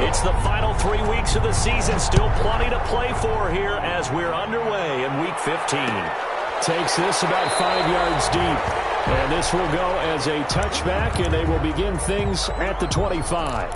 It's the final 3 weeks of the season. Still plenty to play for here as we're underway in Week 15. Takes this about 5 yards deep. And this will go as a touchback, and they will begin things at the 25.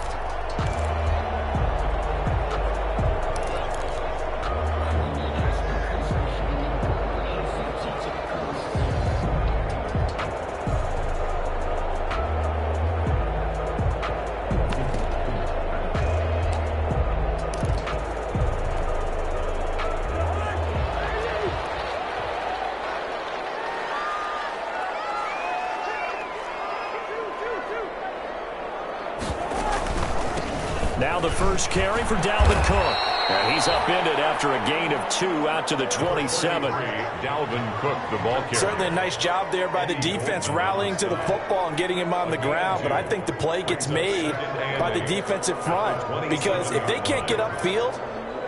Now the first carry for Dalvin Cook. And he's upended after a gain of 2 out to the 27. Dalvin Cook, the ball carrier. Certainly a nice job there by the defense rallying to the football and getting him on the ground. But I think the play gets made by the defensive front. Because if they can't get upfield,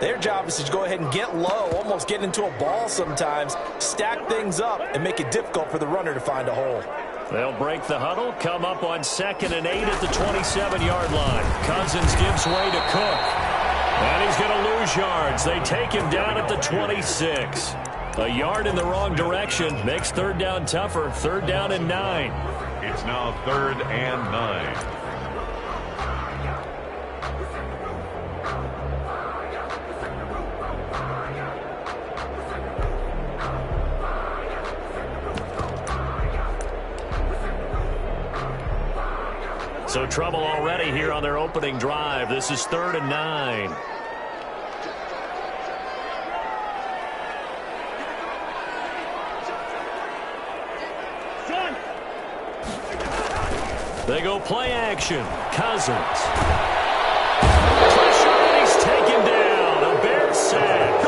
their job is to go ahead and get low, almost get into a ball sometimes, stack things up, and make it difficult for the runner to find a hole. They'll break the huddle, come up on 2nd and 8 at the 27-yard line. Cousins gives way to Cook. And he's going to lose yards. They take him down at the 26. A yard in the wrong direction makes third down tougher. 3rd down and 9. It's now 3rd and 9. So trouble already here on their opening drive. This is 3rd and 9. They go play action. Cousins. Pressure, and he's taken down. A Bears sack.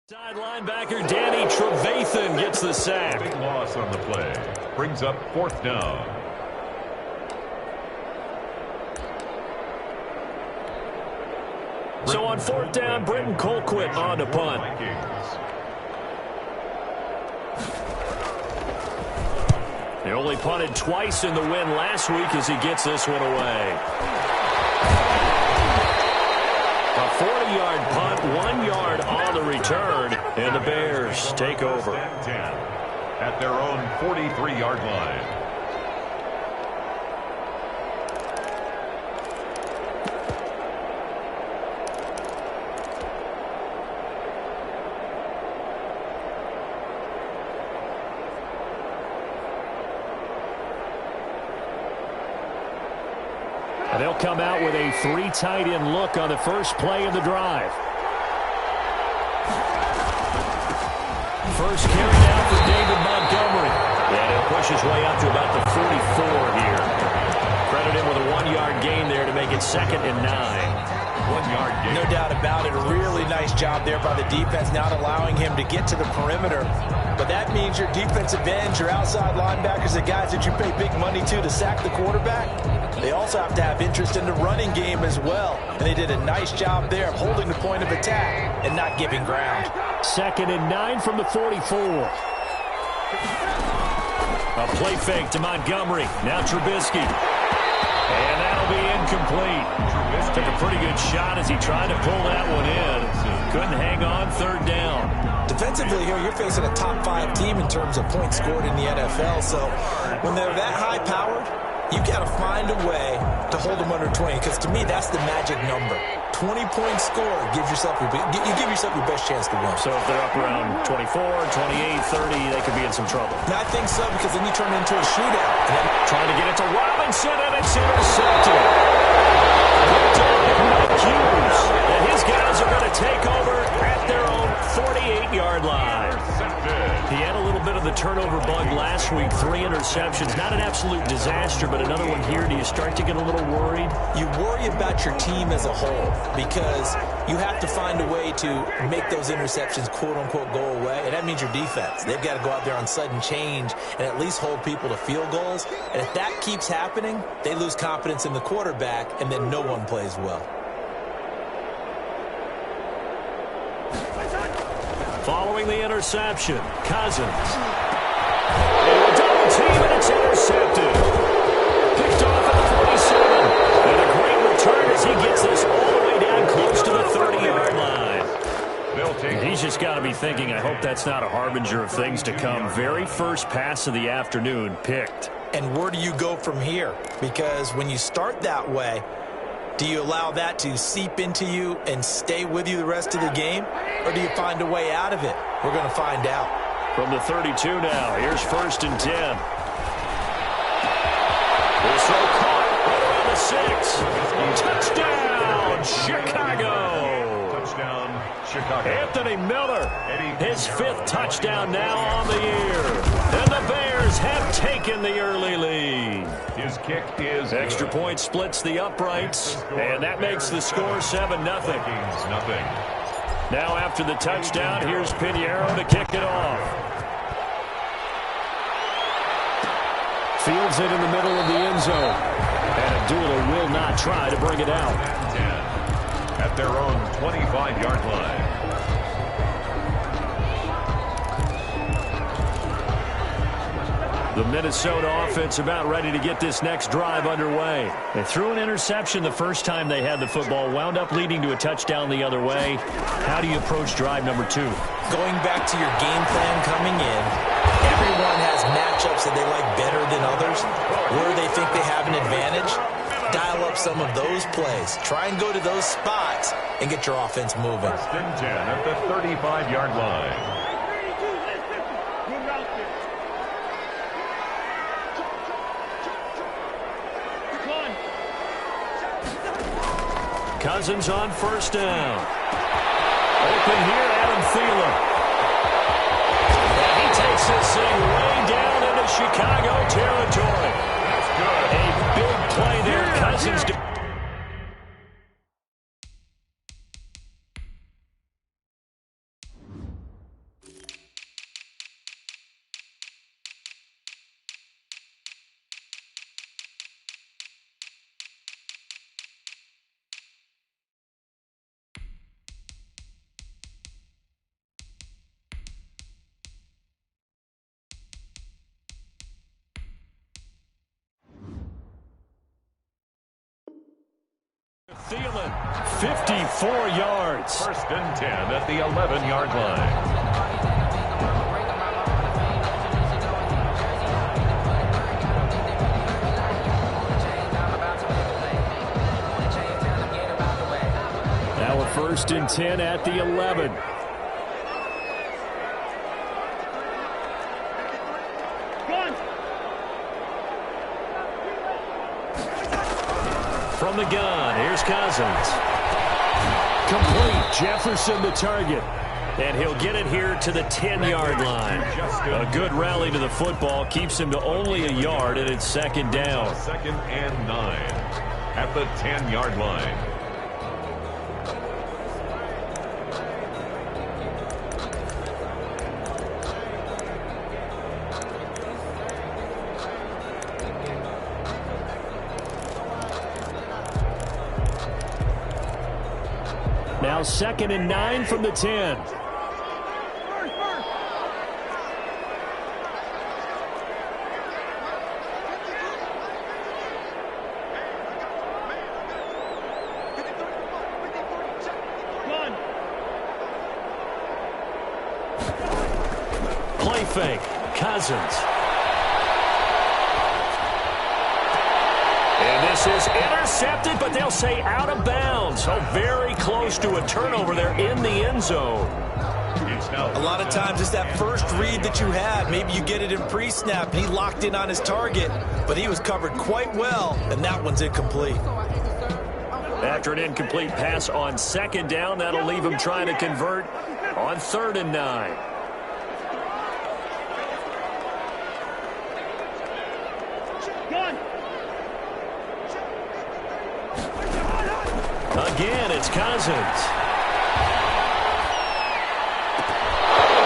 Side linebacker Danny Trevathan gets the sack. Big loss on the play. Brings up 4th down. So on 4th down, Britton Colquitt on to punt. He only punted twice in the win last week as he gets this one away. A 40-yard punt, 1 yard on the return, and the Bears take over. At their own 43-yard line. And they'll come out with a 3 tight end look on the first play of the drive. First carry down for David Montgomery. And he'll push his way up to about the 44 here. Credit him with a 1-yard gain there to make it 2nd and 9. 1-yard gain. No doubt about it. A really nice job there by the defense, not allowing him to get to the perimeter. But that means your defensive ends, your outside linebackers, the guys that you pay big money to sack the quarterback, they also have to have interest in the running game as well. And they did a nice job there of holding the point of attack and not giving ground. 2nd and 9 from the 44. A play fake to Montgomery. Now Trubisky. And that'll be incomplete. Took a pretty good shot as he tried to pull that one in. Couldn't hang on. 3rd down. Defensively here, you're facing a top 5 team in terms of points scored in the NFL. So when they're that high-powered, you got to find a way to hold them under 20, because to me, that's the magic number. 20-point score gives yourself you give yourself your best chance to win. So if they're up around 24, 28, 30, they could be in some trouble. Now, I think so, because then you turn it into a shootout. And then trying to get it to Robinson, and it's intercepted. Picked off by Hughes. And his guys are going to take over at their own the turnover bug last week, 3 interceptions. Not an absolute disaster, but another one here. Do you start to get a little worried? You worry about your team as a whole because you have to find a way to make those interceptions, quote-unquote, go away, and that means your defense. They've got to go out there on sudden change and at least hold people to field goals, and if that keeps happening, they lose confidence in the quarterback, and then no one plays well. Following the interception, Cousins. And a double team, and it's intercepted. Picked off at the 47. And a great return as he gets this all the way down close to the 30-yard line. He's just got to be thinking, I hope that's not a harbinger of things to come. Very first pass of the afternoon picked. And where do you go from here? Because when you start that way, do you allow that to seep into you and stay with you the rest of the game? Or do you find a way out of it? We're going to find out. From the 32 now, here's 1st and 10. This throw caught right around the 6. Touchdown, Chicago. Touchdown, Chicago. Anthony Miller, his 5th touchdown now on the year. And the Bears have taken the early lead. His kick is Extra point splits the uprights, and that makes the score 7-0. Nothing. Now after the touchdown, here's Pinheiro to kick it off. Fields it in the middle of the end zone. And Abdullah will not try to bring it out. 10 at their own 25-yard line. The Minnesota offense about ready to get this next drive underway. They threw an interception the first time they had the football, wound up leading to a touchdown the other way. How do you approach drive number 2? Going back to your game plan coming in, everyone has matchups that they like better than others. Where they think they have an advantage, dial up some of those plays. Try and go to those spots and get your offense moving. 1st and 10 at the 35-yard line. Cousins on 1st down. Open here, Adam Thielen. And he takes this thing way down into Chicago territory. That's good. A big play there. Cousins. Thielen, 54 yards. 1st and 10 at the 11-yard line. Now a 1st and 10 at the 11. From the gun, here's Cousins. Complete, Jefferson the target. And he'll get it here to the 10-yard line. A good rally to the football keeps him to only a yard, and it's 2nd down. 2nd and 9 at the 10-yard line. Now 2nd and 9 from the 10. Play fake. Cousins. And this is intercepted, but they'll say out of bounds. So very close to a turnover there in the end zone. A lot of times it's that first read that you have. Maybe you get it in pre-snap, and he locked in on his target, but he was covered quite well, and that one's incomplete. After an incomplete pass on 2nd down, that'll leave him trying to convert on 3rd and 9. Again, it's Cousins.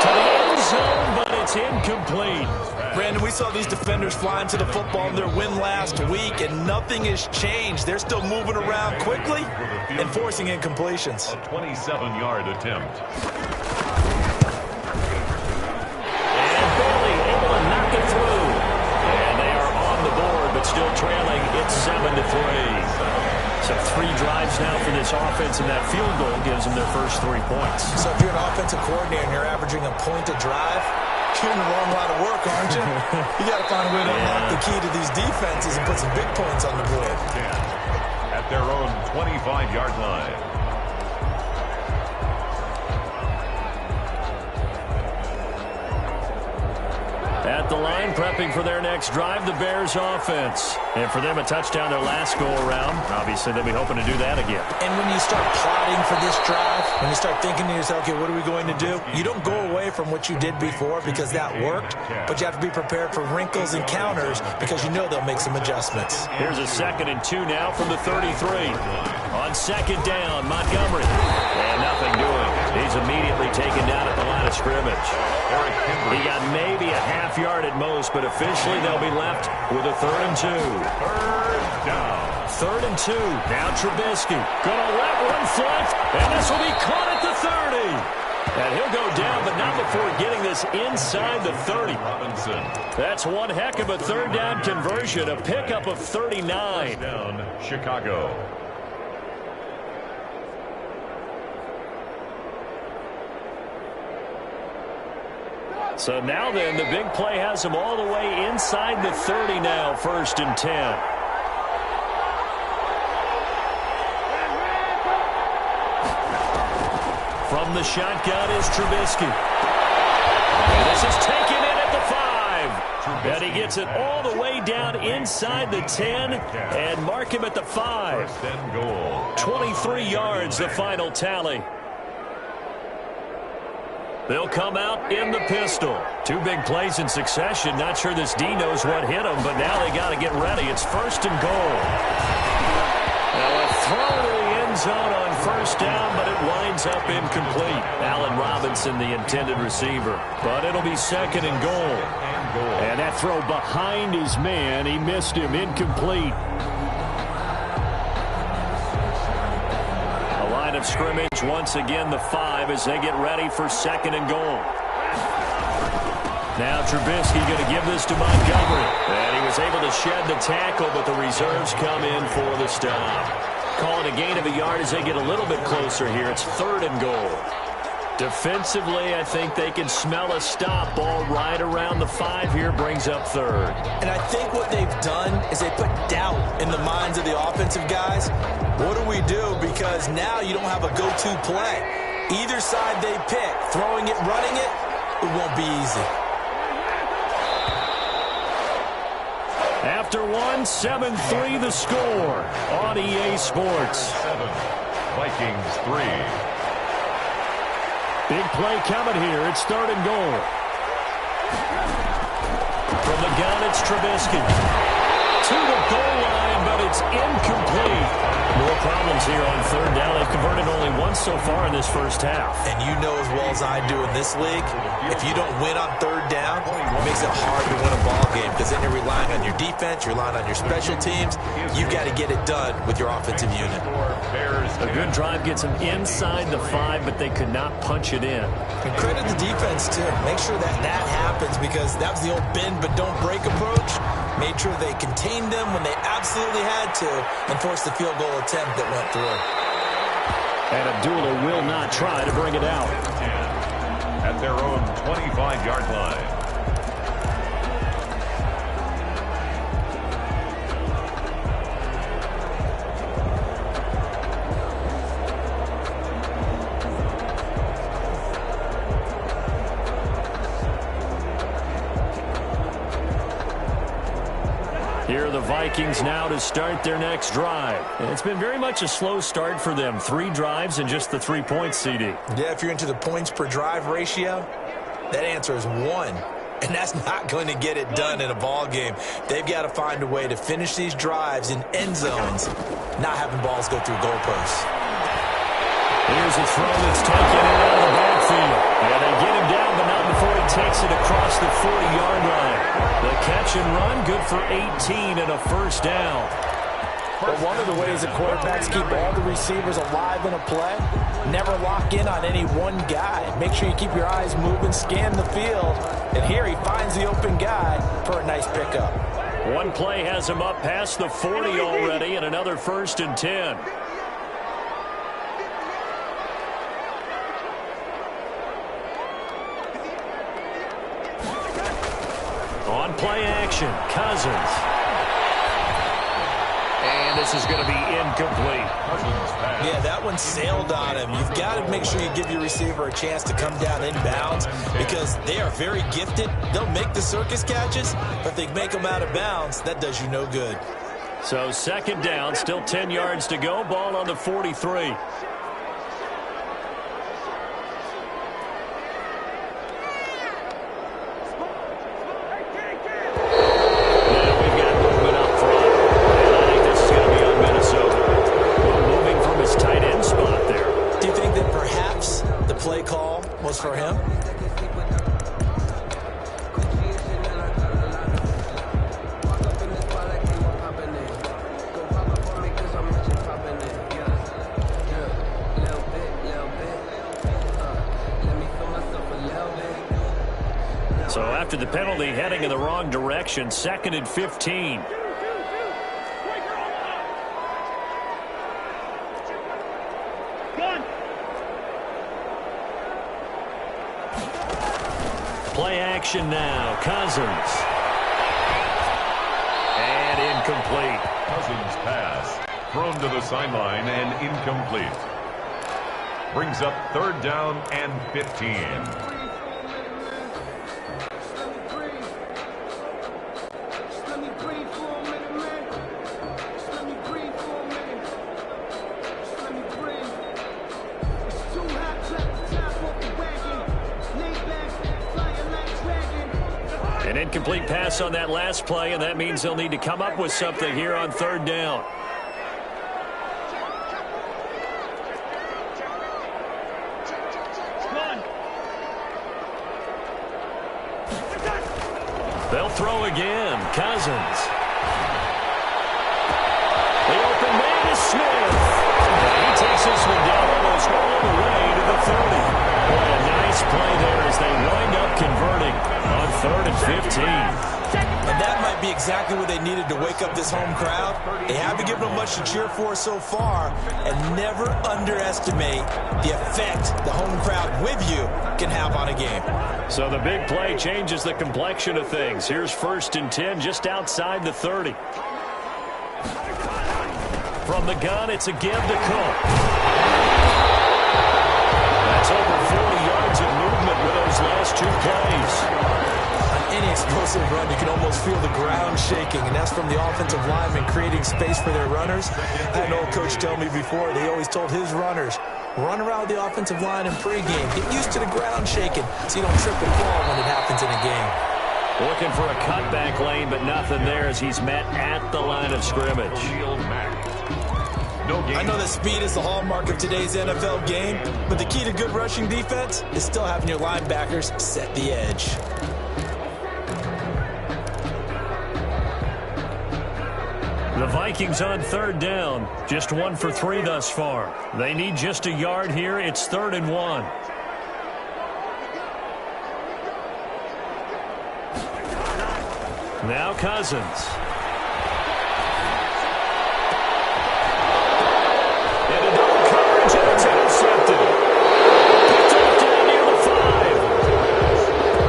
To the end zone, but it's incomplete. Brandon, we saw these defenders flying to the football in their win last week, and nothing has changed. They're still moving around quickly and forcing incompletions. A 27-yard attempt. And Bailey able to knock it through. And they are on the board, but still trailing. It's 7-3. So 3 drives now for this offense, and that field goal gives them their first 3 points. So if you're an offensive coordinator and you're averaging a point a drive, you're in the wrong line of work, aren't you? You got to find a way to unlock the key to these defenses and put some big points on the board. At their own 25-yard line. At the line, prepping for their next drive, the Bears offense. And for them, a touchdown their last go-around. Obviously, they'll be hoping to do that again. And when you start plotting for this drive, when you start thinking to yourself, okay, what are we going to do? You don't go away from what you did before because that worked, but you have to be prepared for wrinkles and counters because you know they'll make some adjustments. Here's a 2nd and 2 now from the 33. On 2nd down, Montgomery. And nothing doing. He's immediately taken down at the line of scrimmage. He got maybe a half yard at most, but officially they'll be left with a 3rd and 2. 3rd down. 3rd and 2. Now Trubisky. Gonna let one fly, and this will be caught at the 30. And he'll go down, but not before getting this inside the 30. Robinson. That's one heck of a 3rd down conversion, a pickup of 39. Down, Chicago. So now then, the big play has them all the way inside the 30 now, 1st and 10. From the shotgun is Trubisky. And this is taken in at the 5. And he gets it all the way down inside the 10 and mark him at the 5. 1st and goal. 23 yards, the final tally. They'll come out in the pistol. 2 big plays in succession. Not sure this D knows what hit them, but now they got to get ready. It's 1st and goal. Now a throw to the end zone on 1st down, but it winds up incomplete. Allen Robinson, the intended receiver. But it'll be 2nd and goal. And that throw behind his man. He missed him. Incomplete. Of scrimmage once again the 5 as they get ready for 2nd and goal. Now Trubisky going to give this to Montgomery, and he was able to shed the tackle, but the reserves come in for the stop. Call it a gain of a yard as they get a little bit closer here. It's 3rd and goal. Defensively, I think they can smell a stop. Ball right around the 5 here, brings up 3rd. And I think what they've done is they put doubt in the minds of the offensive guys. What do we do? Because now you don't have a go-to play. Either side they pick, throwing it, running it, it won't be easy. After 7-3 the score on EA Sports. 7. Vikings 3. Big play coming here. It's 3rd and goal. From the gun, it's Trubisky. To the goal line, but it's incomplete. More problems here on 3rd down. They've converted only once so far in this first half. And you know as well as I do in this league, if you don't win on 3rd down, it makes it hard to win a ball game because then you're relying on your defense, you're relying on your special teams. You've got to get it done with your offensive unit. A good drive gets them inside the 5, but they could not punch it in. And credit the defense, too. Make sure that that happens because that was the old bend but don't break approach. Made sure they contained them when they absolutely had to and forced the field goal attempt that went through. And Abdullah will not try to bring it out. At their own 25-yard line. Here are the Vikings now to start their next drive. It's been very much a slow start for them. 3 drives and just the 3 points, CD. Yeah, if you're into the points per drive ratio, that answer is 1. And that's not going to get it done in a ball game. They've got to find a way to finish these drives in end zones, not having balls go through goalposts. Here's a throw that's taken in out of the backfield. And they get him down, but not before he takes it across the 40-yard line. The catch and run, good for 18 and a first down. But one of the ways that quarterbacks keep all the receivers alive in a play, never lock in on any one guy. Make sure you keep your eyes moving, scan the field. And here he finds the open guy for a nice pickup. One play has him up past the 40 already, and another 1st and 10. On play action, Cousins. And this is going to be incomplete. Yeah, that one sailed on him. You've got to make sure you give your receiver a chance to come down inbounds because they are very gifted. They'll make the circus catches, but if they make them out of bounds, that does you no good. So 2nd down, still 10 yards to go. Ball on the 43. For him. So after the penalty, heading in the wrong direction, 2nd and 15. Play action now. Cousins. And incomplete. Cousins pass. Thrown to the sideline and incomplete. Brings up 3rd down and 15. An incomplete pass on that last play, and that means they'll need to come up with something here on 3rd down. They'll throw again. Cousins. The open man is Smith. And he takes this one down almost all the way to the 30. What a nice play there as they wind up converting on 3rd and 15. And that might be exactly what they needed to wake up this home crowd. They haven't given them much to cheer for so far, and never underestimate the effect the home crowd with you can have on a game. So the big play changes the complexion of things. Here's 1st and 10 just outside the 30. From the gun, it's a give to Cook. That's over 40 yards of movement with those last 2 plays. Any explosive run, you can almost feel the ground shaking, and that's from the offensive linemen creating space for their runners. I had an old coach tell me before, they always told his runners, run around the offensive line in pregame. Get used to the ground shaking so you don't trip and fall when it happens in a game. Looking for a cutback lane, but nothing there as he's met at the line of scrimmage. I know that speed is the hallmark of today's NFL game, but the key to good rushing defense is still having your linebackers set the edge. The Vikings on 3rd down. Just 1 for 3 thus far. They need just a yard here. It's 3rd and 1. Now Cousins. Into double coverage, and it's intercepted. Picked off down near the 5.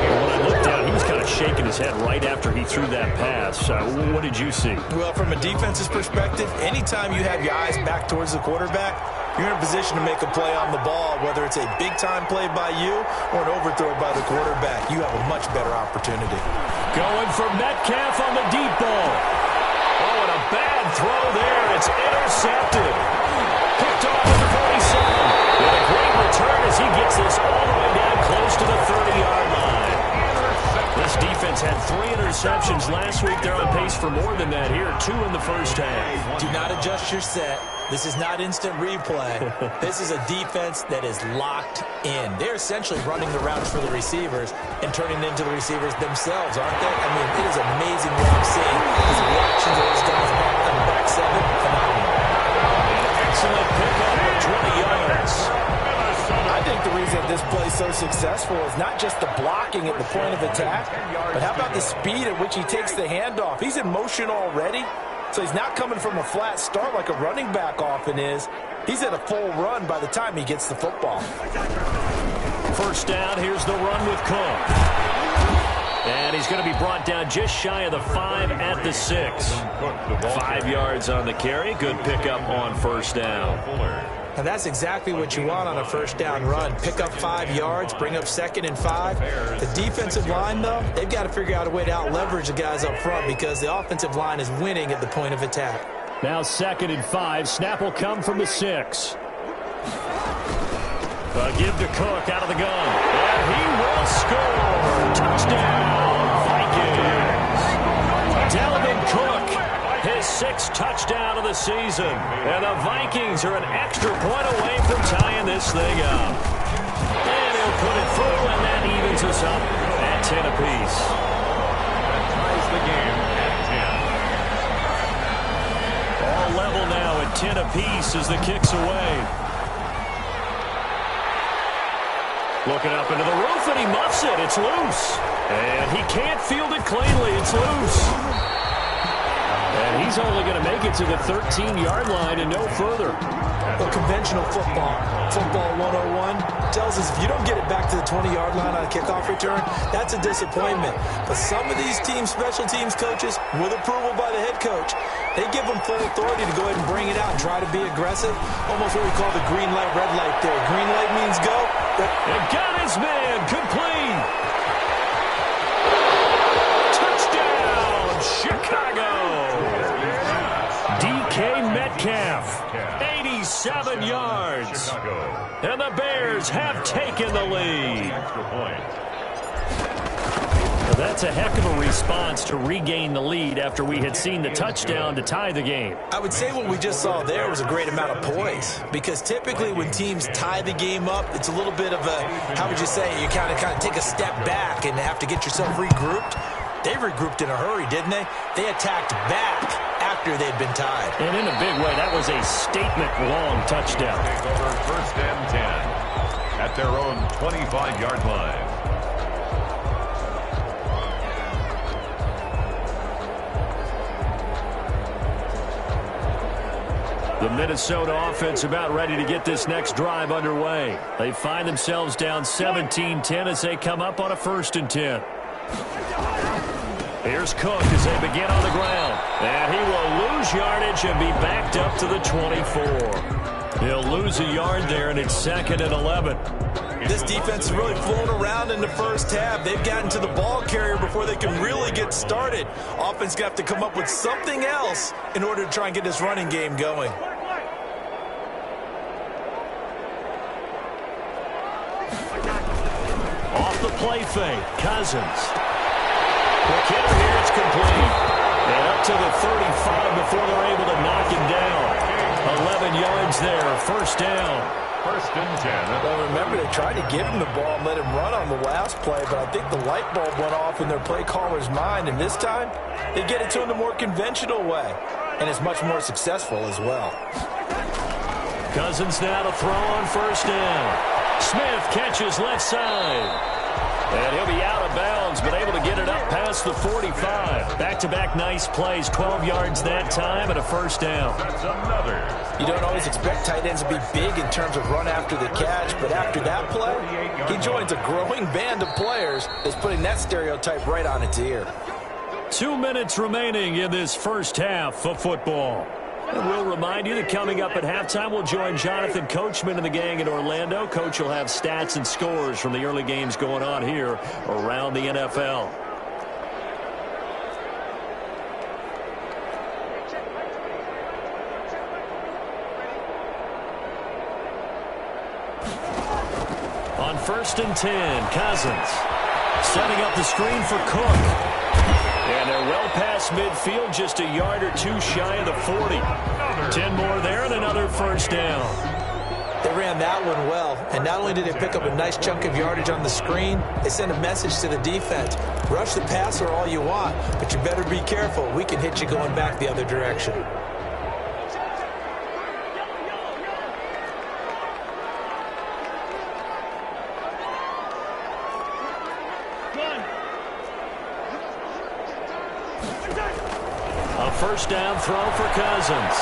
And when I looked down, he was kind of shaking his head right after he threw that pass. What did you see? Well, from a defense's perspective, anytime you have your eyes back towards the quarterback, you're in a position to make a play on the ball, whether it's a big-time play by you or an overthrow by the quarterback. You have a much better opportunity. Going for Metcalf on the deep ball. Oh, and a bad throw there. It's intercepted. Picked off at the 47. And a great return as he gets this all the way down close to the 30-yard line. This defense had 3 interceptions last week. They're on pace for more than that here. 2 in the first half. Do not adjust your set. This is not instant replay. This is a defense that is locked in. They're essentially running the routes for the receivers and turning it into the receivers themselves, aren't they? I mean, it is amazing what I'm seeing. His reactions of those guys back on the back seven, phenomenal. Excellent pickup of 20 yards. I think the reason this play is so successful is not just the blocking at the point of attack, but how about the speed at which he takes the handoff? He's in motion already, so he's not coming from a flat start like a running back often is. He's at a full run by the time he gets the football. First down, here's the run with Cook. And he's going to be brought down just shy of the 5 at the 6. 5 yards on the carry. Good pickup on first down. And that's exactly what you want on a first down run. Pick up 5 yards, bring up 2nd and 5. The defensive line, though, they've got to figure out a way to out-leverage the guys up front because the offensive line is winning at the point of attack. Now 2nd and 5. Snap will come from the 6. Give to Cook out of the gun. And he will score. Touchdown, Vikings. Dalvin Cook, his 6th touchdown of the season. And the Vikings are an extra point away from tying this thing up. And he'll put it through, and that evens us up at 10 apiece. That ties the game at 10. All level now at 10 apiece as the kick's away. Looking up into the roof, and he muffs it. It's loose. And he can't field it cleanly. It's loose. And he's only going to make it to the 13-yard line and no further. Well, conventional football 101, tells us if you don't get it back to the 20-yard line on a kickoff return, that's a disappointment. But some of these teams, special teams coaches, with approval by the head coach, they give them full authority to go ahead and bring it out and try to be aggressive. Almost what we call the green light, red light there. Green light means go. And got his man complete. Touchdown, Chicago. DK Metcalf, 87 yards. And the Bears have taken the lead. Extra point. Well, that's a heck of a response to regain the lead after we had seen the touchdown to tie the game. I would say what we just saw there was a great amount of poise, because typically when teams tie the game up, it's a little bit of a, how would you say, you kind of take a step back and have to get yourself regrouped. They regrouped in a hurry, didn't they? They attacked back after they'd been tied. And in a big way, that was a statement-long touchdown. Take over 1st and 10 at their own 25-yard line. The Minnesota offense about ready to get this next drive underway. They find themselves down 17-10 as they come up on a 1st and 10. Here's Cook as they begin on the ground. And he will lose yardage and be backed up to the 24. He'll lose a yard there, and it's 2nd and 11. This defense is really flown around in the first half. They've gotten to the ball carrier before they can really get started. Offense got to come up with something else in order to try and get this running game going. Off the play fake, Cousins. Quick hitter here, it's complete. And up to the 35 before they're able to knock him down. 11 yards there, 1st down. 1st and 10. Well, remember, they tried to give him the ball and let him run on the last play, but I think the light bulb went off in their play caller's mind, and this time they get it to him the more conventional way, and it's much more successful as well. Cousins now to throw on 1st down. Smith catches left side. And he'll be out of bounds, but able to get it up past the 45. Back-to-back nice plays, 12 yards that time, and a 1st down. That's another. You don't always expect tight ends to be big in terms of run after the catch, but after that play, he joins a growing band of players that's putting that stereotype right on its ear. 2 minutes remaining in this first half of football. And we'll remind you that coming up at halftime, we'll join Jonathan Coachman and the gang in Orlando. Coach will have stats and scores from the early games going on here around the NFL. On 1st and 10, Cousins setting up the screen for Cook. And they're well past midfield, just a yard or two shy of the 40. 10 more there and another first down. They ran that one well, and not only did they pick up a nice chunk of yardage on the screen, they sent a message to the defense. Rush the passer all you want, but you better be careful. We can hit you going back the other direction. A first down throw for Cousins.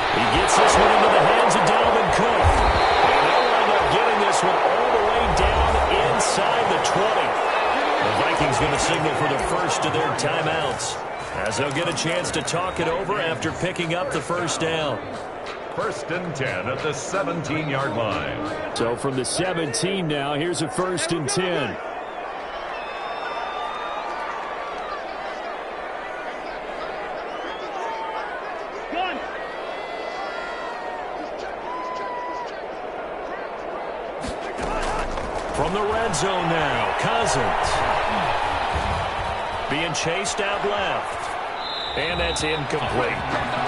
He gets this one into the hands of Dalvin Cook. And they'll wind up getting this one all the way down inside the 20. The Vikings going to signal for the first of their timeouts, as they'll get a chance to talk it over after picking up the first down. First and 10 at the 17-yard line. So from the 17 now, here's a first and 10. From the red zone now, Cousins. Being chased out left. And that's incomplete.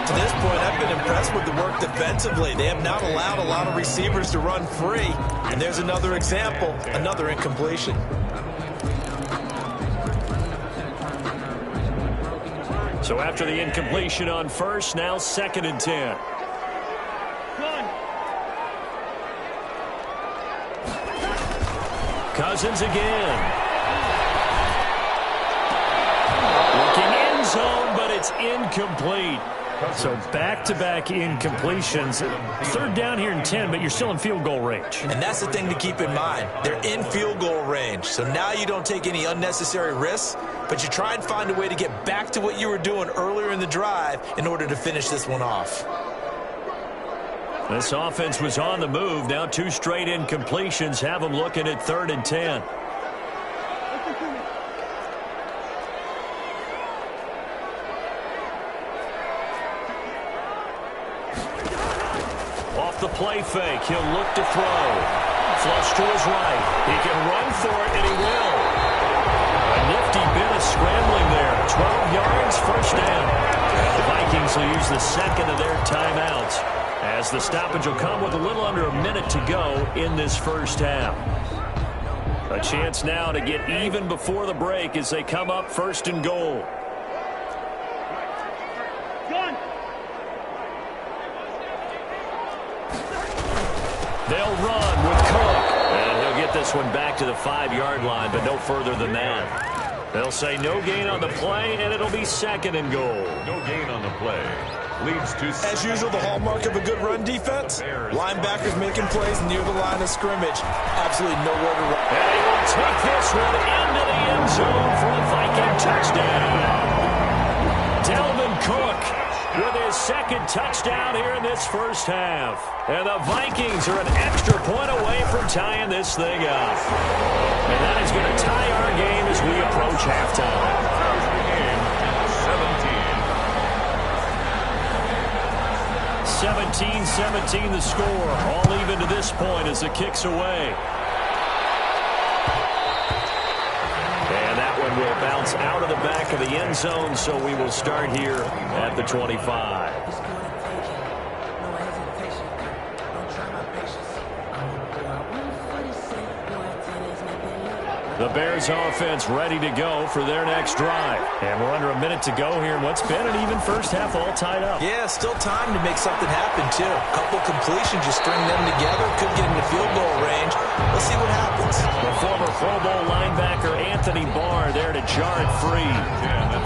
To this point, I've been impressed with the work defensively. They have not allowed a lot of receivers to run free. And there's another example, another incompletion. So after the incompletion on first, now second and 10. Cousins again. Looking end zone, but it's incomplete. So back-to-back incompletions. Third down here and 10, but you're still in field goal range. And that's the thing to keep in mind. They're in field goal range. So now you don't take any unnecessary risks, but you try and find a way to get back to what you were doing earlier in the drive in order to finish this one off. This offense was on the move. Now two straight incompletions have them looking at third and 10. Off the play fake, he'll look to throw. Flush to his right. He can run for it, and he will. A nifty bit of scrambling there. 12 yards, first down. And the Vikings will use the second of their timeouts, as the stoppage will come with a little under a minute to go in this first half. A chance now to get even before the break as they come up first and goal. They'll run with Cook, and he'll get this one back to the 5-yard line, but no further than that. They'll say no gain on the play, and it'll be second and goal. No gain on the play. Leads to... As usual, the hallmark of a good run defense, linebackers making plays near the line of scrimmage. Absolutely nowhere to run. And he will take this one into the end zone for a Viking touchdown. Dalvin Cook with his second touchdown here in this first half. And the Vikings are an extra point away from tying this thing up. And that is going to tie our game as we approach halftime. 17-17 the score. All even to this point as the kick's away. And that one will bounce out of the back of the end zone, so we will start here at the 25. The Bears offense ready to go for their next drive. And we're under a minute to go here in what's been an even first half, all tied up. Yeah, still time to make something happen, too. A couple completions, you string them together, could get into field goal range. Let's see what happens. The former Pro Bowl linebacker Anthony Barr there to jar it free.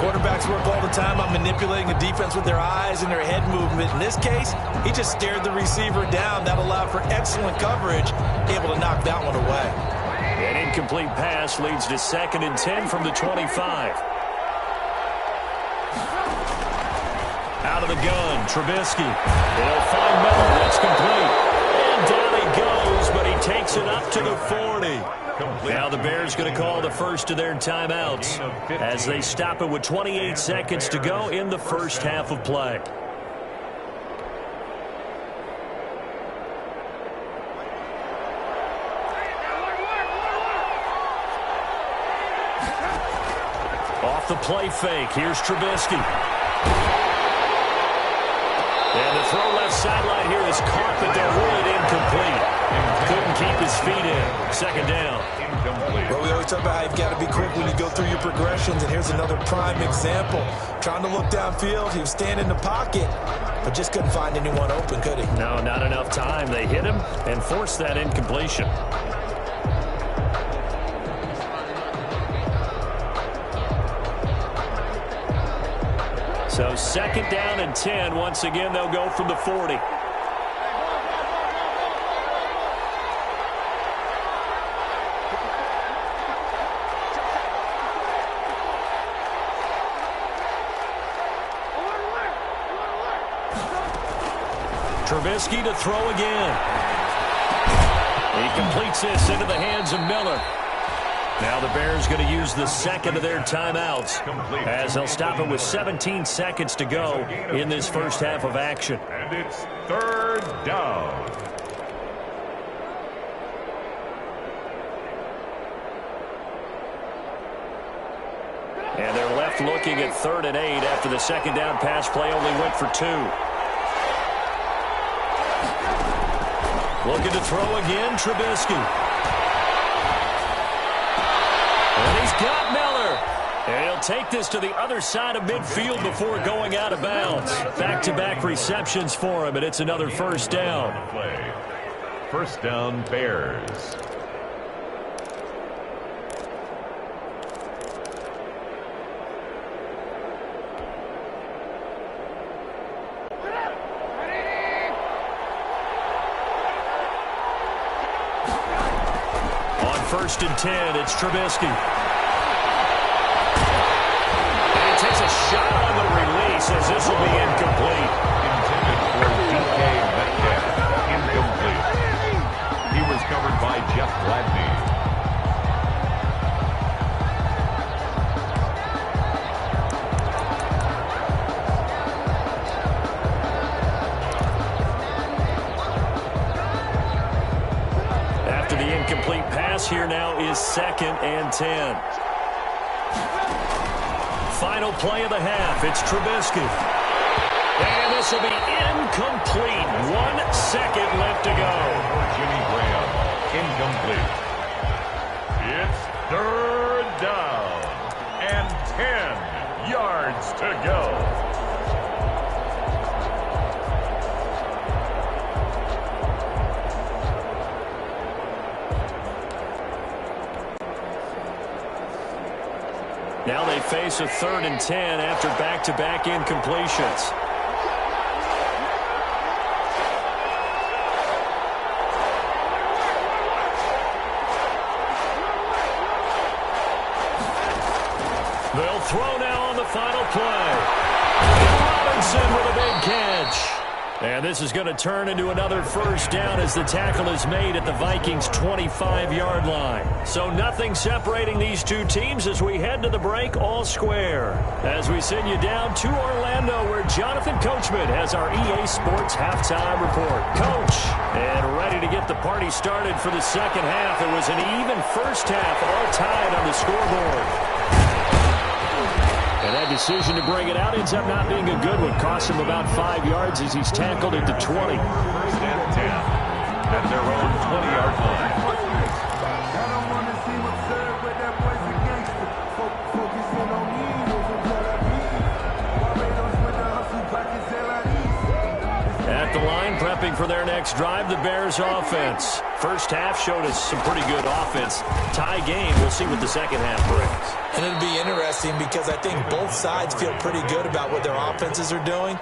Quarterbacks work all the time on manipulating the defense with their eyes and their head movement. In this case, he just stared the receiver down. That allowed for excellent coverage, able to knock that one away. An incomplete pass leads to second and 10 from the 25. Out of the gun, Trubisky. They'll find Miller. That's complete. And down he goes, but he takes it up to the 40. Now the Bears going to call the first of their timeouts as they stop it with 28 seconds to go in the first half of play. Off the play fake, here's Trubisky. And the throw left sideline here is caught, but they're ruled incomplete. Couldn't keep his feet in. Second down. Well, we always talk about how you've got to be quick when you go through your progressions, and here's another prime example. Trying to look downfield, he was standing in the pocket, but just couldn't find anyone open, could he? No, not enough time. They hit him and forced that incompletion. So second down and 10. Once again, they'll go from the 40. Trubisky to throw again. He completes this into the hands of Miller. Now the Bears going to use the second of their timeouts as they'll stop it with 17 seconds to go in this first half of action. And it's third down. And they're left looking at 3rd and 8 after the second down pass play only went for 2. Looking to throw again, Trubisky. And he's got Miller. And he'll take this to the other side of midfield before going out of bounds. Back-to-back receptions for him, and it's another first down. First down, Bears. First and 10, it's Trubisky. And he takes a shot on the release as this will be incomplete. Intended for DK Metcalf. Incomplete. He was covered by Jeff Gladney. Incomplete pass here now is 2nd and 10. Final play of the half. It's Trubisky. And this will be incomplete. 1 second left to go. Jimmy Graham. Incomplete. It's third down. And 10 yards to go. Now they face a 3rd and 10 after back-to-back incompletions. They'll throw now on the final play. Robinson with a big catch. And this is going to turn into another first down as the tackle is made at the Vikings' 25-yard line. So nothing separating these two teams as we head to the break, all square. As we send you down to Orlando, where Jonathan Coachman has our EA Sports halftime report. Coach, and ready to get the party started for the second half. It was an even first half, all tied on the scoreboard. And that decision to bring it out ends up not being a good one. Cost him about 5 yards as he's tackled at the 20. First and 10 at their own 20-yard line. At the line, prepping for their next drive, the Bears offense. First half showed us some pretty good offense. Tie game, we'll see what the second half brings. And it'll be interesting because I think both sides feel pretty good about what their offenses are doing.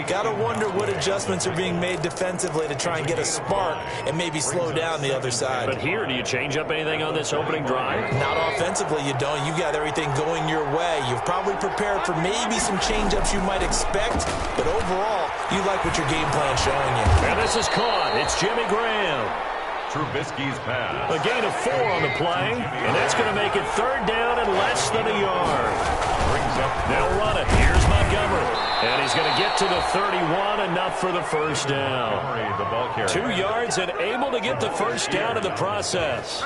Got to wonder what adjustments are being made defensively to try and get a spark and maybe slow down the other side. But here, do you change up anything on this opening drive? Not offensively, you don't. You got everything going your way. You've probably prepared for maybe some change-ups you might expect, but overall, you like what your game plan's showing you. And this is caught. It's Jimmy Graham. Trubisky's pass. A gain of 4 on the play, and that's going to make it 3rd down and less than a yard. Brings up. They'll run it. Here's Montgomery. And he's going to get to the 31, enough for the first down. The ball carrier. 2 yards and able to get the first down in the process.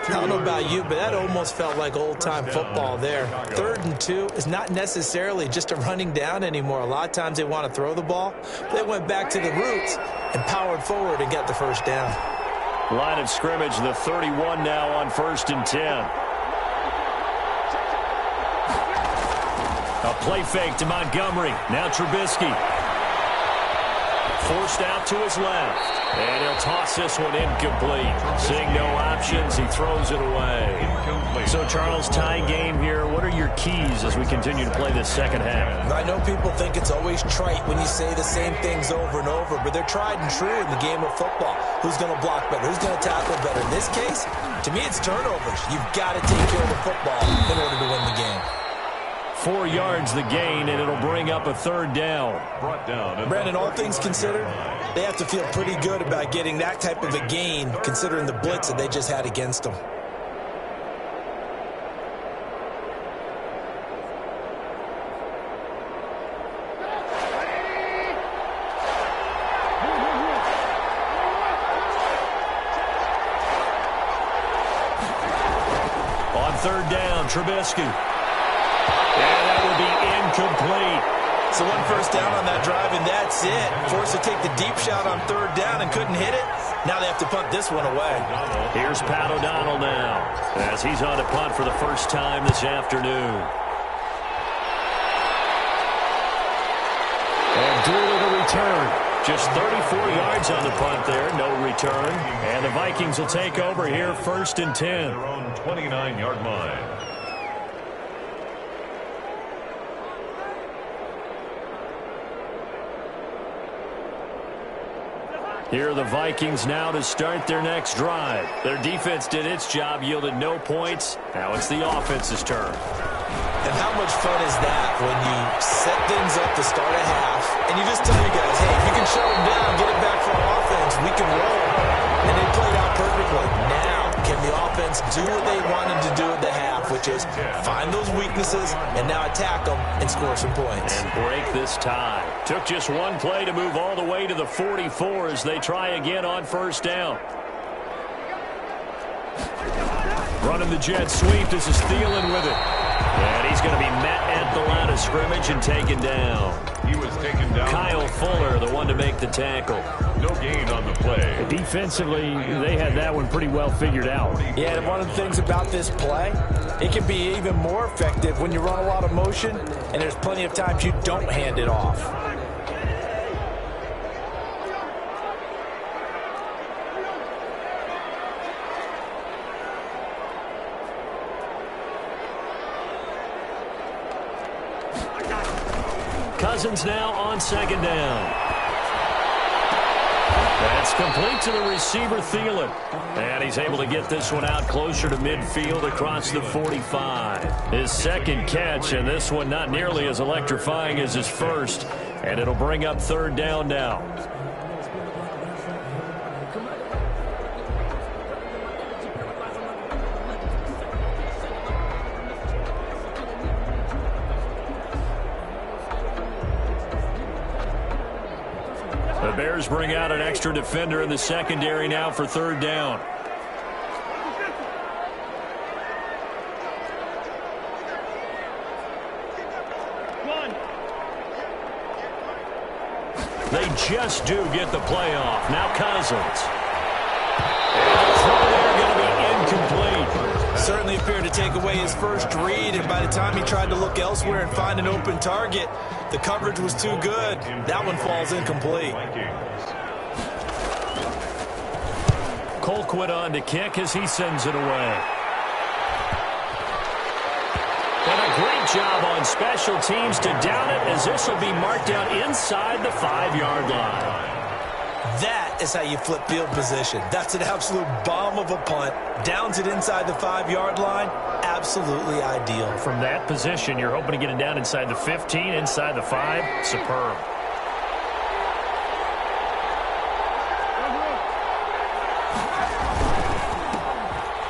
2 I don't know about yards. you, but that almost felt like old-time football there. 3rd and 2 is not necessarily just a running down anymore. A lot of times they want to throw the ball. They went back to the roots and powered forward and got the first down. Line of scrimmage, the 31 now on 1st and 10. A play fake to Montgomery. Now Trubisky. Forced out to his left. And he'll toss this one incomplete. Seeing no options, he throws it away. So, Charles, tie game here. What are your keys as we continue to play this second half? I know people think it's always trite when you say the same things over and over, but they're tried and true in the game of football. Who's going to block better? Who's going to tackle better? In this case, to me, it's turnovers. You've got to take care of the football in order to win the game. 4 yards the gain, and it'll bring up a 3rd down. Brought down. Brandon, all things considered, they have to feel pretty good about getting that type of a gain, considering the blitz that they just had against them. On 3rd down, Trubisky. And that will be incomplete. So 1 first down on that drive, and that's it. Forced to take the deep shot on 3rd down and couldn't hit it. Now they have to punt this one away. Here's Pat O'Donnell now, as he's on to punt for the first time this afternoon. And Dooley to return. Just 34 yards on the punt there, no return. And the Vikings will take over here 1st and 10. Their own 29-yard line. Here are the Vikings now to start their next drive. Their defense did its job, yielded no points. Now it's the offense's turn. And how much fun is that when you set things up to start a half, and you just tell your guys, hey, if you can shut them down, get it back for our offense, we can roll. And they played out perfectly. Now, can the offense do what they wanted to do at the half, which is find those weaknesses and now attack them and score some points. And break this tie. Took just one play to move all the way to the 44 as they try again on 1st down. Running the jet sweep. This is Thielen with it. And he's going to be met at the line of scrimmage and taken down. He was taken down. Kyle Fuller, the one to make the tackle. No gain on the play. Defensively, they had that one pretty well figured out. Yeah, and one of the things about this play, it can be even more effective when you run a lot of motion, and there's plenty of times you don't hand it off. Cousins now on 2nd down. That's complete to the receiver, Thielen. And he's able to get this one out closer to midfield across the 45. His 2nd catch, and this one not nearly as electrifying as his first. And it'll bring up 3rd down now. The Bears bring out an extra defender in the secondary now for 3rd down. They just do get the playoff. Now Cousins. And the throw there going to be incomplete. Certainly appeared to take away his first read, and by the time he tried to look elsewhere and find an open target, the coverage was too good. That one falls incomplete. Colquitt on to kick as he sends it away. And a great job on special teams to down it, as this will be marked down inside the 5-yard line. That is how you flip field position. That's an absolute bomb of a punt. Downs it inside the 5-yard line. Absolutely ideal. From that position, you're hoping to get it down inside the 15, inside the 5. Superb.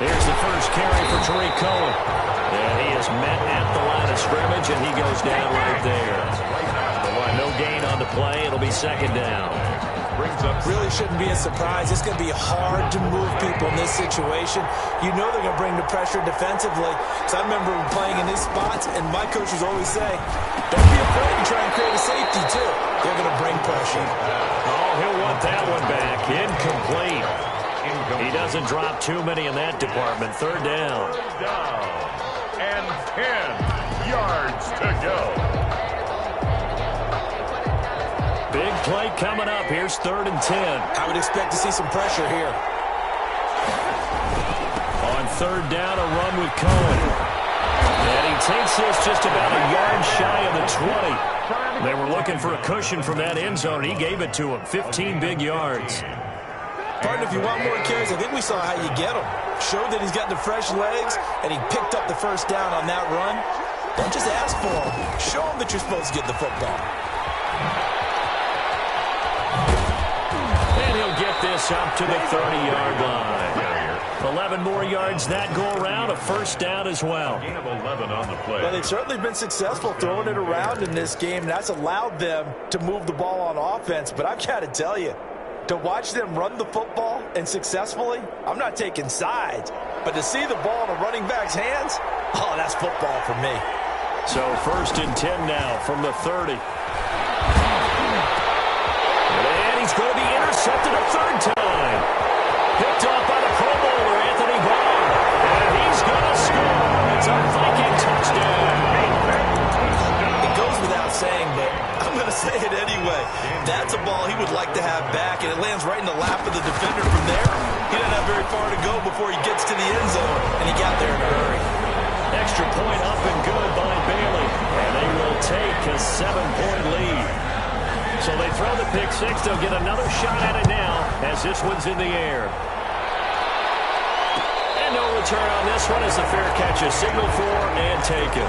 Here's the first carry for Tariq Cohen. And he is met at the line of scrimmage, and he goes down right there. No gain on the play. It'll be 2nd down. Brings up Really shouldn't be a surprise. It's going to be hard to move people in this situation. You know they're going to bring the pressure defensively. So I remember playing in these spots, and my coaches always say, don't be afraid to try and create a safety, too. They're going to bring pressure. Oh, he'll want that one back. Incomplete. He doesn't drop too many in that department. Third down. Down. And 10 yards to go. Big play coming up. Here's 3rd and 10. I would expect to see some pressure here. On 3rd down, a run with Cohen. And he takes this just about a yard shy of the 20. They were looking for a cushion from that end zone. He gave it to him. 15 big yards. Partner, if you want more carries, I think we saw how you get them. Showed that he's got the fresh legs, and he picked up the first down on that run. Don't just ask for him. Show him that you're supposed to get the football. And he'll get this up to the 30-yard line. 11 more yards that go around, a first down as well. Gain of 11 on the play. Well, they've certainly been successful throwing it around in this game, and that's allowed them to move the ball on offense. But I've got to tell you, to watch them run the football and successfully, I'm not taking sides, but to see the ball in a running back's hands, oh, that's football for me. So 1st and 10 now from the 30. And he's going to be intercepted a 3rd time. Picked up by the Pro Bowler, Anthony Barr. And he's going to score. It's a Viking touchdown. It goes without saying, but I'm going to say it anyway. That's a ball he would like to have back, and it lands right in the lap of the defender from there. He doesn't have very far to go before he gets to the end zone, and he got there in a hurry. Extra point up and good by Bailey. And they will take a 7-point lead. So they throw the pick six. They'll get another shot at it now as this one's in the air. And no return on this one as the fair catch is signaled for and taken.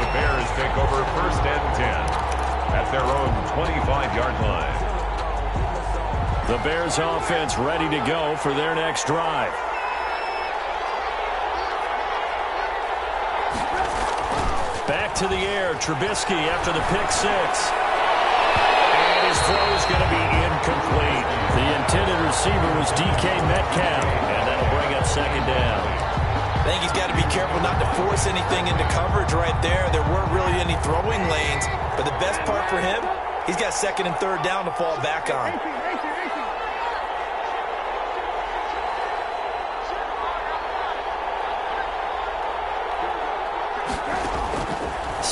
The Bears take over 1st and 10 at their own 25-yard line. The Bears offense ready to go for their next drive. Back to the air, Trubisky after the pick six. And his throw is going to be incomplete. The intended receiver was DK Metcalf, and that'll bring up 2nd down. I think he's got to be careful not to force anything into coverage right there. There weren't really any throwing lanes, but the best part for him, he's got 2nd and 3rd down to fall back on.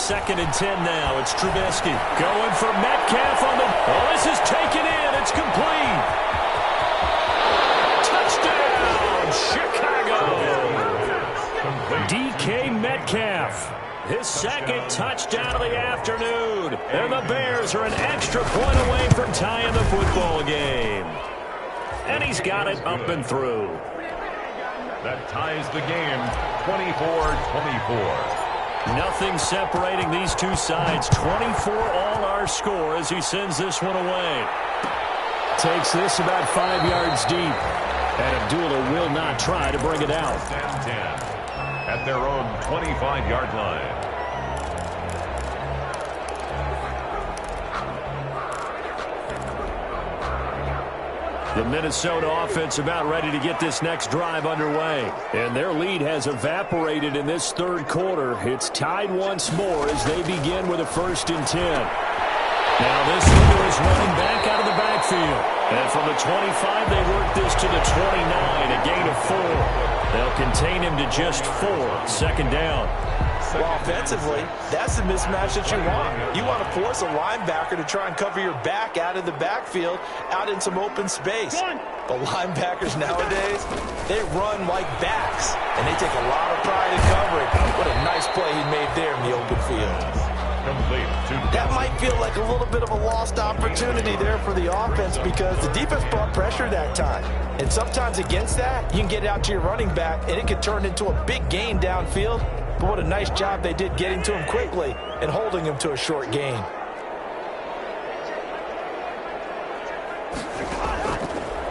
2nd and 10 now. It's Trubisky going for Metcalf on the... Oh, this is taken in. It's complete. Touchdown, Chicago. DK Metcalf. His 2nd touchdown of the afternoon. And the Bears are an extra point away from tying the football game. And he's got it up and through. That ties the game 24-24. Nothing separating these two sides. 24 all our score as he sends this one away. Takes this about 5 yards deep. And Abdullah will not try to bring it out. 10 at their own 25-yard line. The Minnesota offense about ready to get this next drive underway. And their lead has evaporated in this 3rd quarter. It's tied once more as they begin with a 1st and 10. Now this one is running back out of the backfield. And from the 25, they work this to the 29, a gain of 4. They'll contain him to just 4. 2nd down. Well, offensively, that's the mismatch that you want. You want to force a linebacker to try and cover your back out of the backfield, out in some open space. But linebackers nowadays, they run like backs, and they take a lot of pride in covering. What a nice play he made there in the open field. That might feel like a little bit of a lost opportunity there for the offense because the defense brought pressure that time. And sometimes against that, you can get it out to your running back, and it can turn into a big gain downfield. But what a nice job they did getting to him quickly and holding him to a short gain.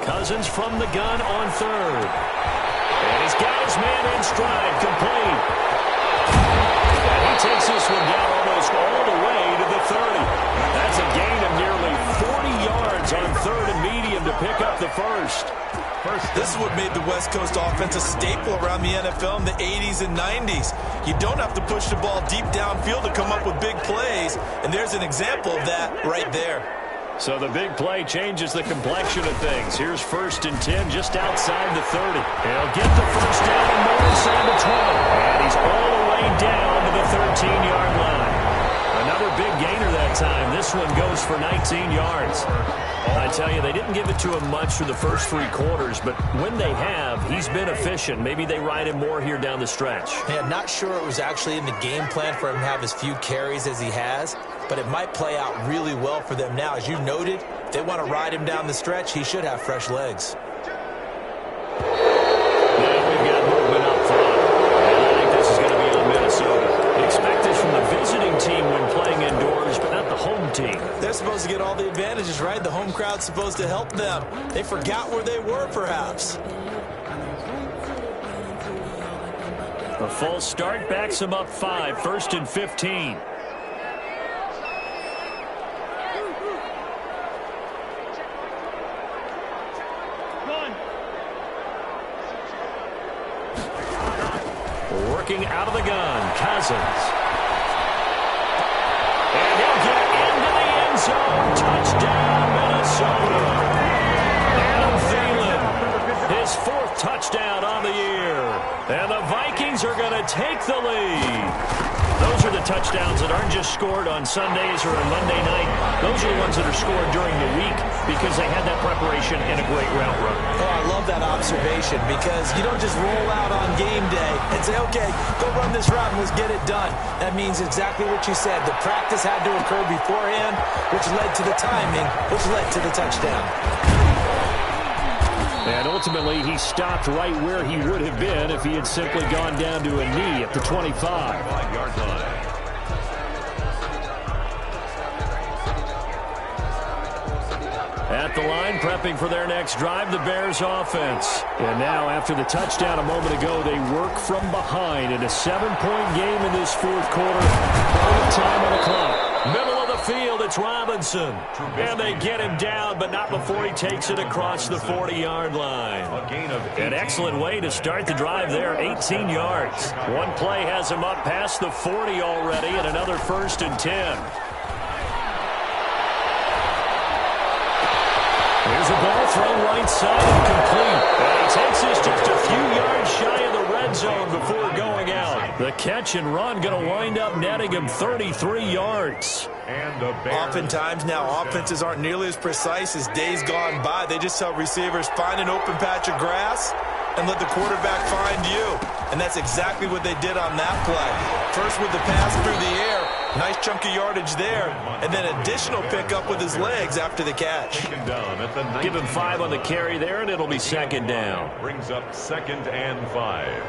Cousins from the gun on 3rd. And he's got his man in stride, complete. And he takes this one down almost all the way to the 30. That's a gain of nearly 40 yards yards on 3rd and medium to pick up the first. This is what made the West Coast offense a staple around the NFL in the 80s and 90s. You don't have to push the ball deep downfield to come up with big plays, and there's an example of that right there. So the big play changes the complexion of things. Here's 1st and 10 just outside the 30. He'll get the first down and more inside the 20. And he's all the way down to the 13-yard line. Another big gainer that time. This one goes for 19 yards. I tell you, they didn't give it to him much through the first 3 quarters, but when they have, he's been efficient. Maybe they ride him more here down the stretch. Yeah, not sure it was actually in the game plan for him to have as few carries as he has, but it might play out really well for them now. As you noted, if they want to ride him down the stretch, he should have fresh legs. Now we've got movement up front. And I think this is going to be on Minnesota. Expect this from the visiting team when playing indoors, but not the home team. They're supposed to get all the advantages, right? The home crowd's supposed to help them. They forgot where they were, perhaps. A false start backs him up 5, 1st and 15. Working out of the gun, Cousins. And he'll get into the end zone. Touchdown, Minnesota. Adam Thielen, his 4th touchdown on the year. And the Vikings are going to take the lead. Those are the touchdowns that aren't just scored on Sundays or on Monday night. Those are the ones that are scored during the week because they had that preparation and a great route run. Oh, I love that observation because you don't just roll out on game day and say, okay, go run this route and let's get it done. That means exactly what you said. The practice had to occur beforehand, which led to the timing, which led to the touchdown. And ultimately, he stopped right where he would have been if he had simply gone down to a knee at the 25. At the line, prepping for their next drive, the Bears offense. And now, after the touchdown a moment ago, they work from behind in a 7-point game in this 4th quarter. Time on the clock. Middle of the field, it's Robinson. And they get him down, but not before he takes it across the 40-yard line. An excellent way to start the drive there, 18 yards. One play has him up past the 40 already, and another 1st and 10. Here's a ball thrown right side and complete. And he takes this just a few yards shy of the red zone before going out. The catch and run going to wind up netting him 33 yards. Oftentimes now offenses aren't nearly as precise as days gone by. They just tell receivers, find an open patch of grass and let the quarterback find you. And that's exactly what they did on that play. First with the pass through the air. Nice chunk of yardage there. And then additional pickup with his legs after the catch. Give him 5 on the carry there, and it'll be 2nd down. Brings up 2nd and 5.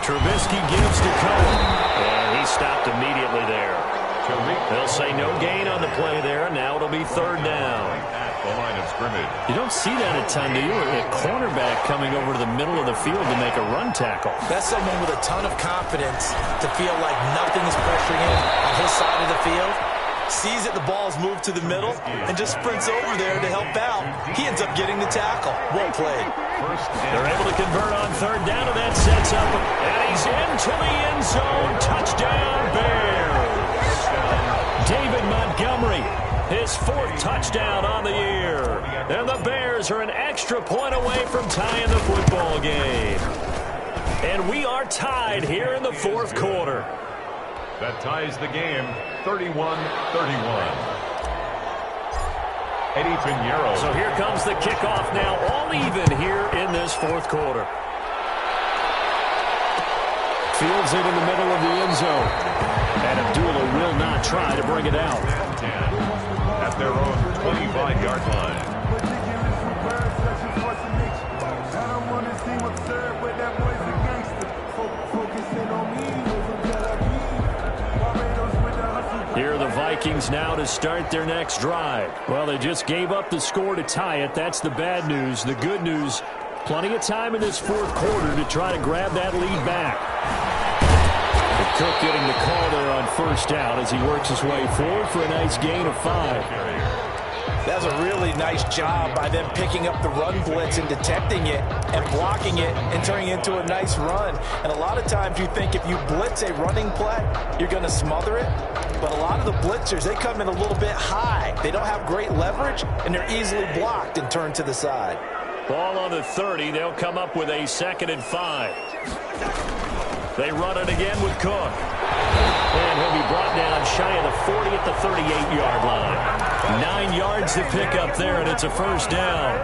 Trubisky gives to Cohen. And he stopped immediately there. They'll say no gain on the play there. Now it'll be 3rd down. At the line of scrimmage. You don't see that a ton, do you? A cornerback coming over to the middle of the field to make a run tackle. That's someone with a ton of confidence to feel like nothing is pressuring him on his side of the field. Sees that the ball's moved to the middle and just sprints over there to help out. He ends up getting the tackle. Well played. They're able to convert on 3rd down, and that sets up. And he's into the end zone. Touchdown, Bears. David Montgomery, his 4th touchdown on the year. And the Bears are an extra point away from tying the football game. And we are tied here in the 4th quarter. That ties the game, 31-31. Eddie Pinheiro. So here comes the kickoff now, all even here in this 4th quarter. Fields it in the middle of the end zone. And Abdullah will not try to bring it out. At their own 25-yard line. Here are the Vikings now to start their next drive. Well, they just gave up the score to tie it. That's the bad news. The good news, Plenty of time in this fourth quarter to try to grab that lead back. Cook getting the call there on first down as he works his way forward for a nice gain of 5. That's a really nice job by them picking up the run blitz and detecting it and blocking it and turning it into a nice run. And a lot of times you think if you blitz a running play, you're going to smother it. But a lot of the blitzers, they come in a little bit high. They don't have great leverage, and they're easily blocked and turned to the side. Ball on the 30. They'll come up with a 2nd and 5. They run it again with Cook. And he'll be brought down shy of the 40 at the 38-yard line. 9 yards to pick up there, and it's a first down.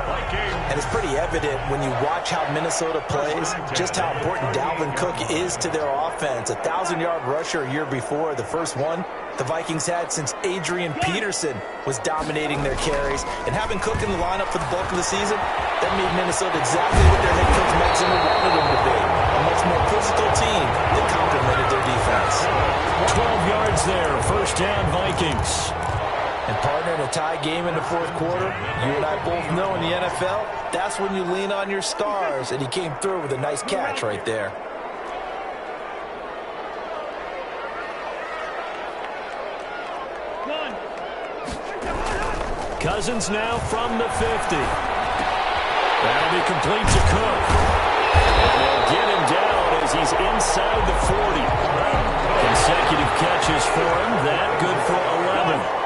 And it's pretty evident when you watch how Minnesota plays, just how important Dalvin Cook is to their offense. 1,000-yard rusher a year before. The first one the Vikings had since Adrian Peterson was dominating their carries. And having Cook in the lineup for the bulk of the season, that made Minnesota exactly what their head coach Mike Zimmer wanted them to be. A much more physical team that complemented their defense. 12 yards there, first down Vikings. And partner, in a tie game in the fourth quarter, you and I both know in the NFL, that's when you lean on your stars, and he came through with a nice catch right there. Cousins now from the 50. That'll be complete to Cook. And they'll get him down as he's inside the 40. Consecutive catches for him. That good for 11.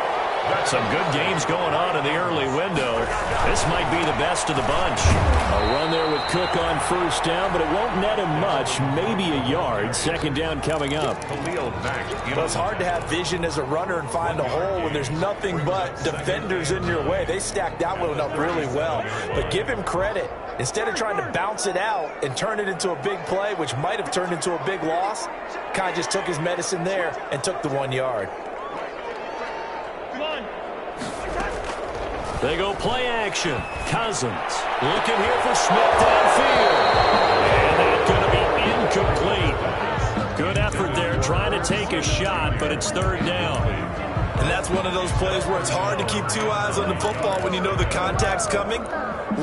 Some good games going on in the early window. This might be the best of the bunch. A run there with Cook on first down, but it won't net him much. Maybe a yard. Second down coming up. Well, it's hard to have vision as a runner and find a hole when there's nothing but defenders in your way. They stacked that one up really well. But give him credit. Instead of trying to bounce it out and turn it into a big play, which might have turned into a big loss, Kai just took his medicine there and took the 1 yard. They go play action. Cousins looking here for Smith downfield. And that's going to be incomplete. Good effort there trying to take a shot, but it's third down. And that's one of those plays where it's hard to keep 2 eyes on the football when you know the contact's coming,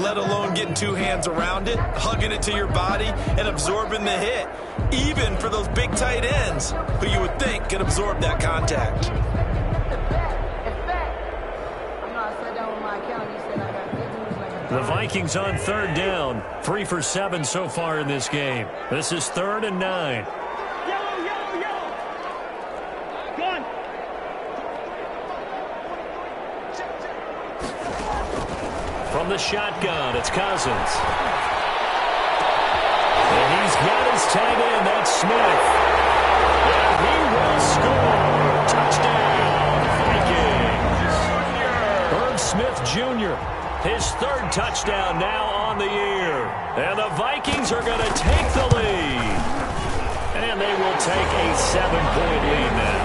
let alone getting 2 hands around it, hugging it to your body, and absorbing the hit, even for those big tight ends who you would think could absorb that contact. The Vikings on third down, 3 for 7 so far in this game. This is 3rd and 9. From the shotgun, it's Cousins. And he's got his tight end, that's Smith. And he will score. Touchdown, Vikings. Herb Smith Jr., his 3rd touchdown now on the year. And the Vikings are going to take the lead. And they will take a 7-point lead now.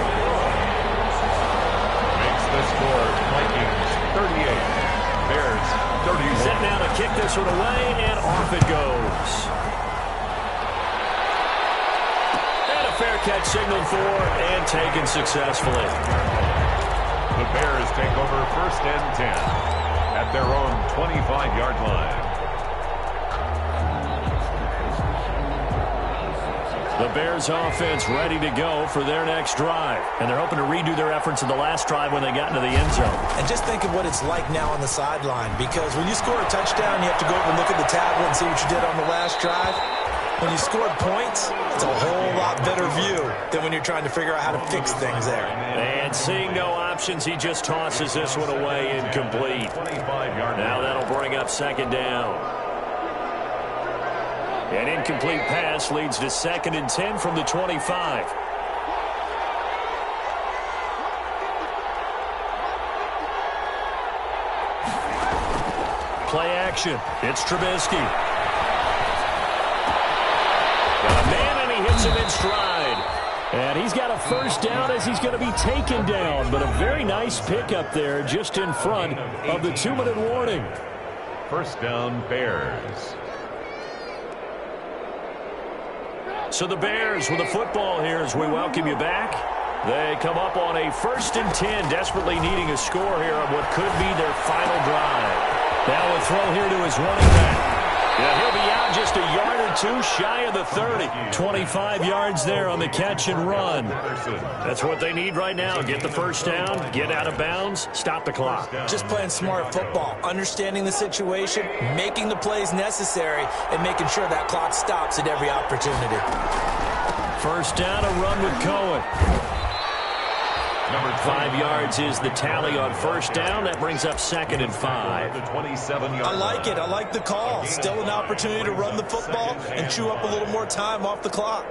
Makes the score Vikings 38. Bears 31. Set now to kick this one away, and off it goes. And a fair catch signaled for and taken successfully. The Bears take over 1st and 10 at their own 25-yard line. The Bears offense ready to go for their next drive. And they're hoping to redo their efforts in the last drive when they got into the end zone. And just think of what it's like now on the sideline, because when you score a touchdown, you have to go over and look at the tablet and see what you did on the last drive. When you scored points, it's a whole lot better view than when you're trying to figure out how to fix things there. And seeing no options, he just tosses this one away incomplete. Now that'll bring up 2nd down. An incomplete pass leads to 2nd and 10 from the 25. Play action. It's Trubisky. Got a man, and he hits him in stride. And he's got a first down as he's going to be taken down. But a very nice pickup there just in front of the 2-minute warning. First down, Bears. So the Bears with the football here as we welcome you back. They come up on a 1st and 10, desperately needing a score here on what could be their final drive. Now a throw here to his running back. Yeah, he'll be out just a yard or two shy of the 30. 25 yards there on the catch and run. That's what they need right now. Get the first down, get out of bounds, stop the clock. Just playing smart football, understanding the situation, making the plays necessary, and making sure that clock stops at every opportunity. First down, a run with Cohen. 5 yards is the tally on first down. That brings up 2nd and 5. I like it. I like the call. Still an opportunity to run the football and chew up a little more time off the clock.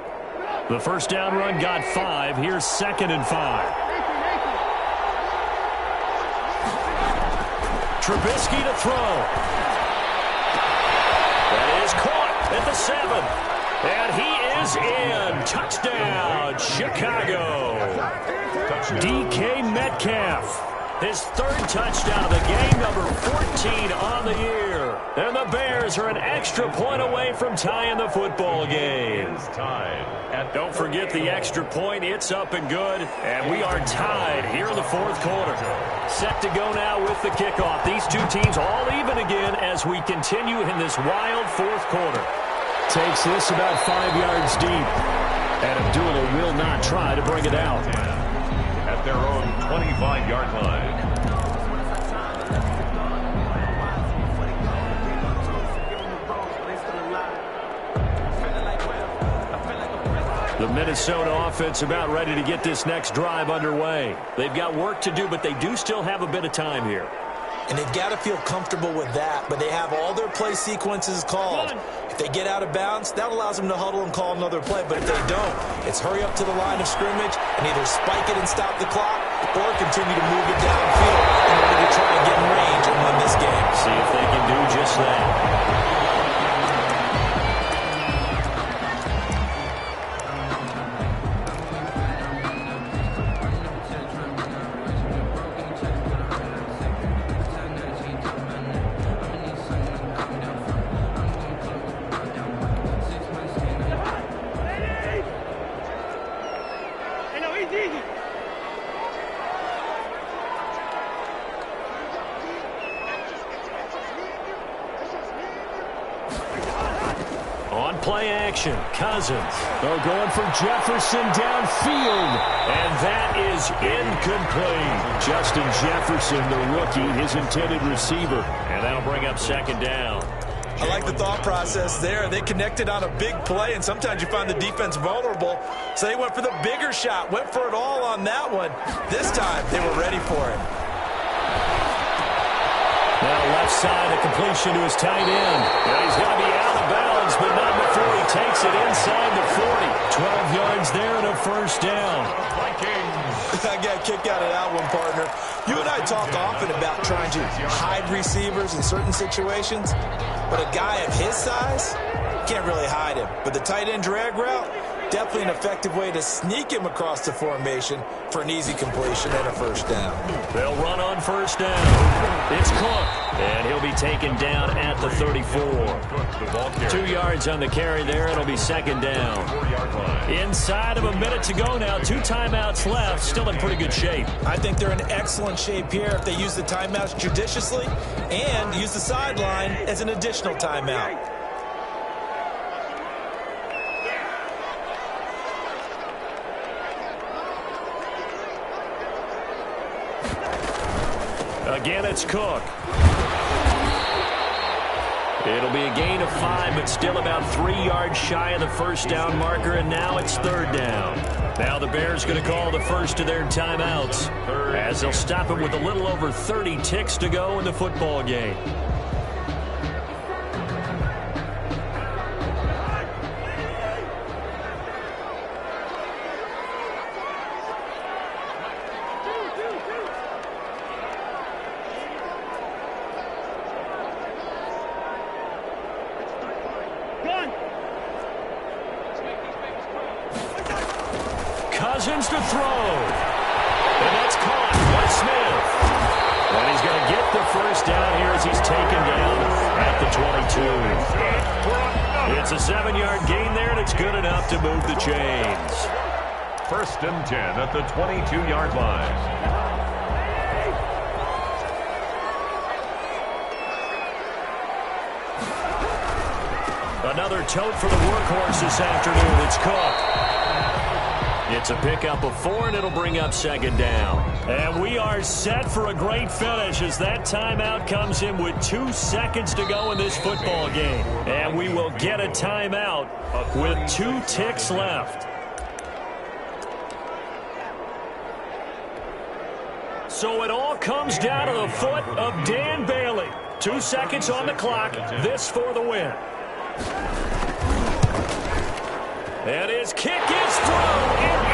The first down run got 5. Here's 2nd and 5. Trubisky to throw. That is caught at the 7. And he is in. Touchdown, Chicago. DK Metcalf. His 3rd touchdown of the game, number 14 on the year. And the Bears are an extra point away from tying the football game. Don't forget the extra point. It's up and good. And we are tied here in the 4th quarter. Set to go now with the kickoff. These two teams all even again as we continue in this wild 4th quarter. Takes this about 5 yards deep. And Abdullah will not try to bring it out. At their own 25-yard line. The Minnesota offense about ready to get this next drive underway. They've got work to do, but they do still have a bit of time here. And they've got to feel comfortable with that, but they have all their play sequences called. If they get out of bounds, that allows them to huddle and call another play. But if they don't, it's hurry up to the line of scrimmage and either spike it and stop the clock or continue to move it downfield in order to try and get in range and win this game. See if they can do just that. Cousins. They're going for Jefferson downfield. And that is incomplete. Justin Jefferson, the rookie, his intended receiver. And that'll bring up 2nd down. I like the thought process there. They connected on a big play, and sometimes you find the defense vulnerable. So they went for the bigger shot, went for it all on that one. This time, they were ready for it. Now left side, a completion to his tight end. And he's going to be out of bounds, but not before he takes it inside the 40. 12 yards there and a first down. I got a kick out of that one, partner. You and I talk often about trying to hide receivers in certain situations, but a guy of his size, can't really hide him. But the tight end drag route, definitely an effective way to sneak him across the formation for an easy completion and a first down. They'll run on first down. It's Cook, and he'll be taken down at the 34. 2 yards on the carry there. It'll be 2nd down. Inside of a minute to go now. 2 timeouts left. Still in pretty good shape. I think they're in excellent shape here if they use the timeouts judiciously and use the sideline as an additional timeout. Again, it's Cook. It'll be a gain of 5, but still about 3 yards shy of the first down marker, and now it's 3rd down. Now the Bears going to call the first of their timeouts as they'll stop it with a little over 30 ticks to go in the football game. Cousins to throw. And that's caught by Smith. And he's going to get the first down here as he's taken down at the 22. It's a 7-yard gain there, and it's good enough to move the chains. 1st and 10 at the 22-yard line. Another tote for the workhorse this afternoon. It's Cook. It's a pickup of 4, and it'll bring up second down. And we are set for a great finish as that timeout comes in with 2 seconds to go in this football game. And we will get a timeout with 2 ticks left. So it all comes down to the foot of Dan Bailey. 2 seconds on the clock. This for the win. And his kick is through.